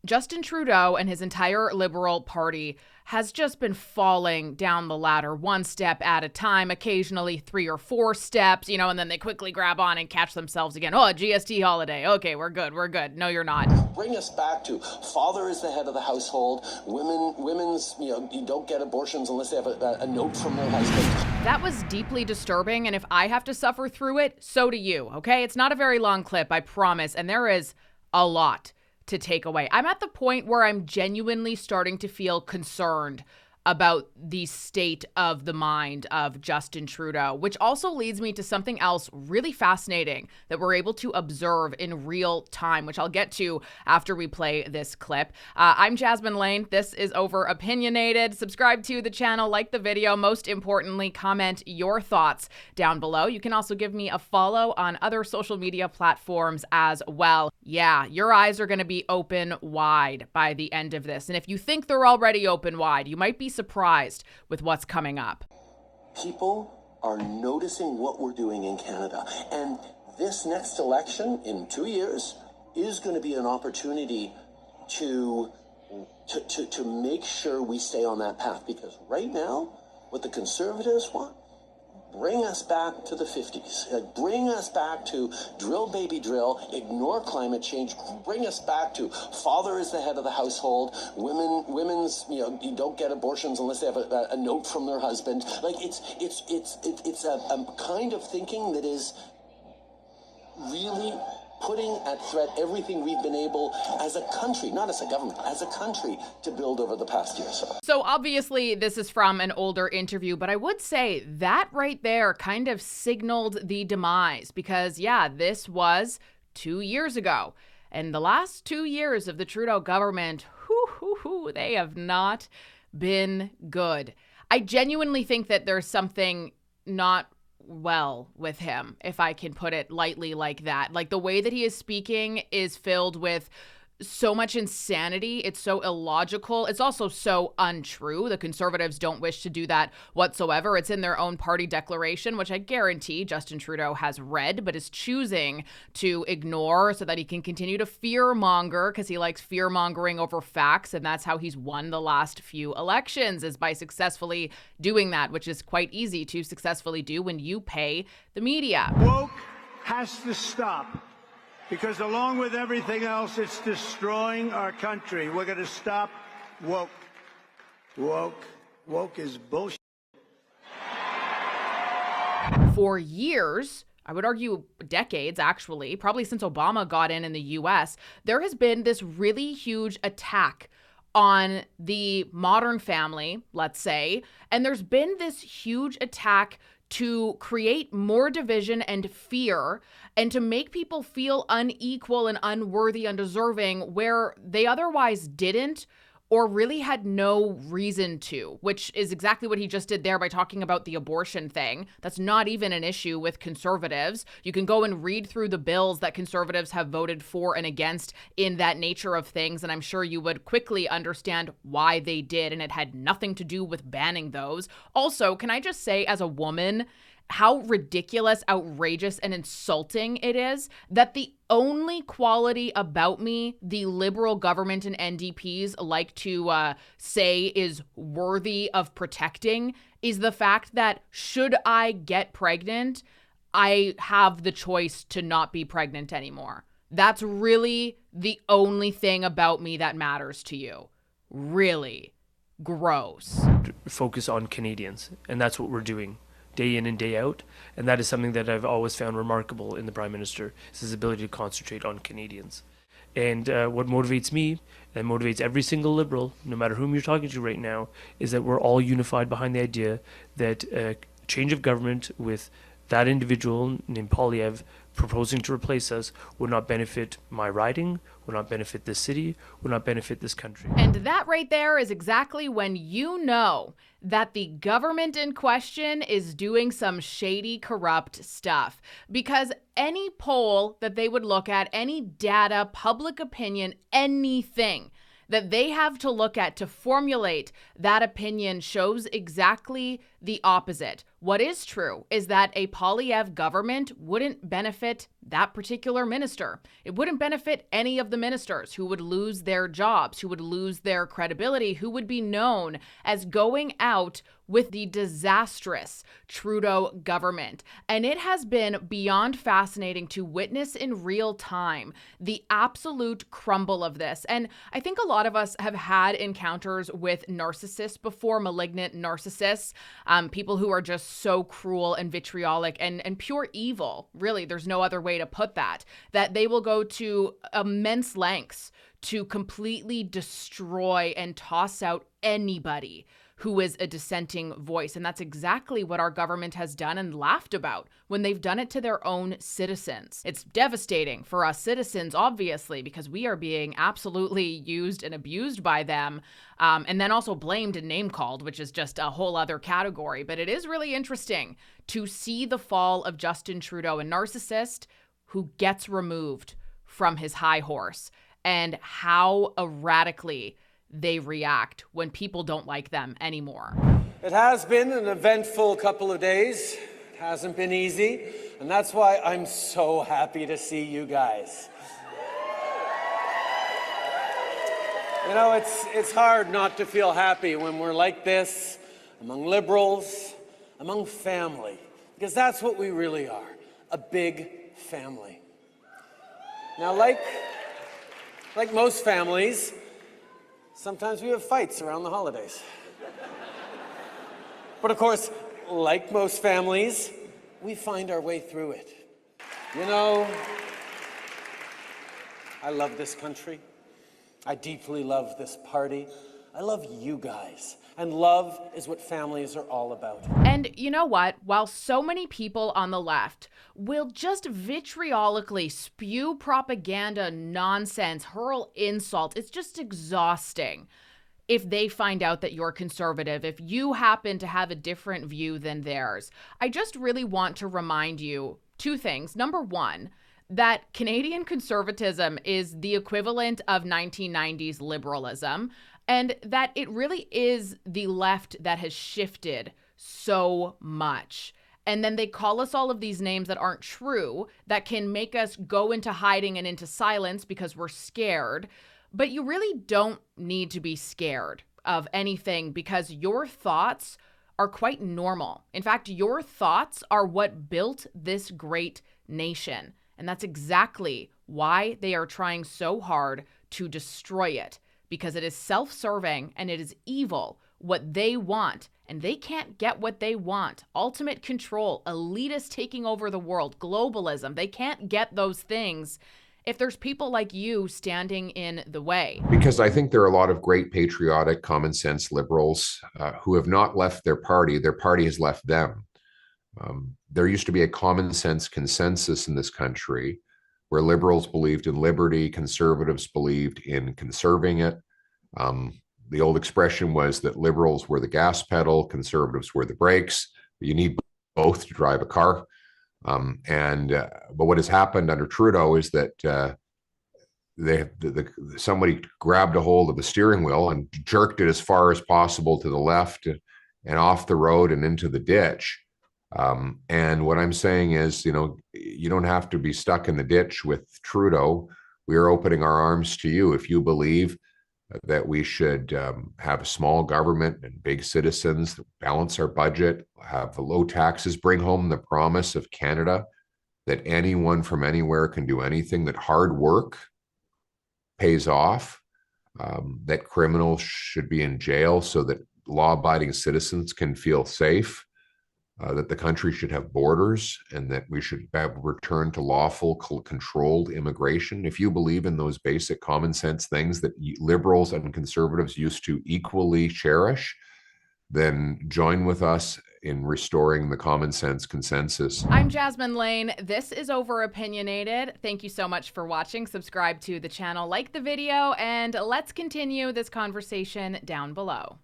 Justin Trudeau and his entire Liberal Party has just been falling down the ladder one step at a time, occasionally 3 or 4 steps, and then they quickly grab on and catch themselves again. Oh, GST holiday. Okay, we're good. No, you're not. Bring us back to father is the head of the household. Women's, you don't get abortions unless they have a note from their husband. That was deeply disturbing, and if I have to suffer through it, so do you, okay? It's not a very long clip, I promise, and there is a lot to take away. I'm at the point where I'm genuinely starting to feel concerned about the state of the mind of Justin Trudeau, which also leads me to something else really fascinating that we're able to observe in real time, which I'll get to after we play this clip. I'm Jasmine Lane. This is Over Opinionated. Subscribe to the channel, like the video. Most importantly, comment your thoughts down below. You can also give me a follow on other social media platforms as well. Yeah, your eyes are going to be open wide by the end of this. And if you think they're already open wide, you might be surprised with what's coming up. People are noticing what we're doing in Canada. And this next election in 2 years is going to be an opportunity to make sure we stay on that path. Because right now, what the Conservatives want, bring us back to the 50s. Bring us back to drill, baby, drill, ignore climate change. Bring us back to father is the head of the household. Women's, you don't get abortions unless they have a note from their husband. Like it's a kind of thinking that is really putting at threat everything we've been able as a country, not as a government, as a country to build over the past year or so. So obviously this is from an older interview, but I would say that right there kind of signaled the demise because, yeah, this was 2 years ago. And the last 2 years of the Trudeau government, they have not been good. I genuinely think that there's something not well with him, if I can put it lightly like that. Like the way that he is speaking is filled with so much insanity. It's so illogical. It's also so untrue. The Conservatives don't wish to do that whatsoever. It's in their own party declaration, which I guarantee Justin Trudeau has read, but is choosing to ignore so that he can continue to fear-monger because he likes fear-mongering over facts. And that's how he's won the last few elections, is by successfully doing that, which is quite easy to successfully do when you pay the media. Woke has to stop. Because along with everything else, it's destroying our country. We're going to stop woke. Woke is bullshit. For years, I would argue decades actually, probably since Obama got in the US, there has been this really huge attack on the modern family, let's say, and there's been this huge attack to create more division and fear and to make people feel unequal and unworthy, undeserving where they otherwise didn't or really had no reason to, which is exactly what he just did there by talking about the abortion thing. That's not even an issue with Conservatives. You can go and read through the bills that Conservatives have voted for and against in that nature of things, and I'm sure you would quickly understand why they did, and it had nothing to do with banning those. Also, can I just say, as a woman, how ridiculous, outrageous, and insulting it is that the only quality about me the Liberal government and NDPs like to say is worthy of protecting is the fact that should I get pregnant, I have the choice to not be pregnant anymore. That's really the only thing about me that matters to you. Really gross. Focus on Canadians, and that's what we're doing day in and day out, and that is something that I've always found remarkable in the Prime Minister, is his ability to concentrate on Canadians. And what motivates me, and motivates every single Liberal, no matter whom you're talking to right now, is that we're all unified behind the idea that a change of government with that individual named Poilievre proposing to replace us would not benefit my riding, would not benefit this city, would not benefit this country. And that right there is exactly when you know that the government in question is doing some shady, corrupt stuff. Because any poll that they would look at, any data, public opinion, anything that they have to look at to formulate that opinion shows exactly the opposite. What is true is that a Poilievre government wouldn't benefit that particular minister. It wouldn't benefit any of the ministers who would lose their jobs, who would lose their credibility, who would be known as going out with the disastrous Trudeau government. And it has been beyond fascinating to witness in real time the absolute crumble of this. And I think a lot of us have had encounters with narcissists before, malignant narcissists, people who are just so cruel and vitriolic and pure evil. Really, there's no other way to put that they will go to immense lengths to completely destroy and toss out anybody who is a dissenting voice. And that's exactly what our government has done and laughed about when they've done it to their own citizens. It's devastating for us citizens, obviously, because we are being absolutely used and abused by them, and then also blamed and name-called, which is just a whole other category. But it is really interesting to see the fall of Justin Trudeau, a narcissist who gets removed from his high horse, and how erratically they react when people don't like them anymore. It has been an eventful couple of days. It hasn't been easy, and that's why I'm so happy to see you guys. You know, it's hard not to feel happy when we're like this, among Liberals, among family, because that's what we really are, a big family. Now, like most families, sometimes we have fights around the holidays. But of course, like most families, we find our way through it. You know, I love this country. I deeply love this party. I love you guys. And love is what families are all about. And you know what? While so many people on the left will just vitriolically spew propaganda nonsense, hurl insult, it's just exhausting if they find out that you're conservative, if you happen to have a different view than theirs. I just really want to remind you two things. Number one, that Canadian conservatism is the equivalent of 1990s liberalism, and that it really is the left that has shifted so much. And then they call us all of these names that aren't true, that can make us go into hiding and into silence because we're scared. But you really don't need to be scared of anything, because your thoughts are quite normal. In fact, your thoughts are what built this great nation. And that's exactly why they are trying so hard to destroy it, because it is self-serving and it is evil, what they want. And they can't get what they want. Ultimate control, elitists taking over the world, globalism. They can't get those things if there's people like you standing in the way. Because I think there are a lot of great patriotic, common sense liberals who have not left their party has left them. There used to be a common sense consensus in this country where liberals believed in liberty, conservatives believed in conserving it. The old expression was that liberals were the gas pedal, conservatives were the brakes. You need both to drive a car. But what has happened under Trudeau is that somebody grabbed a hold of the steering wheel and jerked it as far as possible to the left and off the road and into the ditch. And what I'm saying is, you don't have to be stuck in the ditch with Trudeau. We are opening our arms to you. If you believe that we should have a small government and big citizens, balance our budget, have low taxes, bring home the promise of Canada that anyone from anywhere can do anything, that hard work pays off, that criminals should be in jail so that law-abiding citizens can feel safe, that the country should have borders, and that we should have return to lawful, controlled immigration. If you believe in those basic common sense things that liberals and conservatives used to equally cherish, then join with us in restoring the common sense consensus. I'm Jasmine Lane. This is Over Opinionated. Thank you so much for watching. Subscribe to the channel, like the video, and let's continue this conversation down below.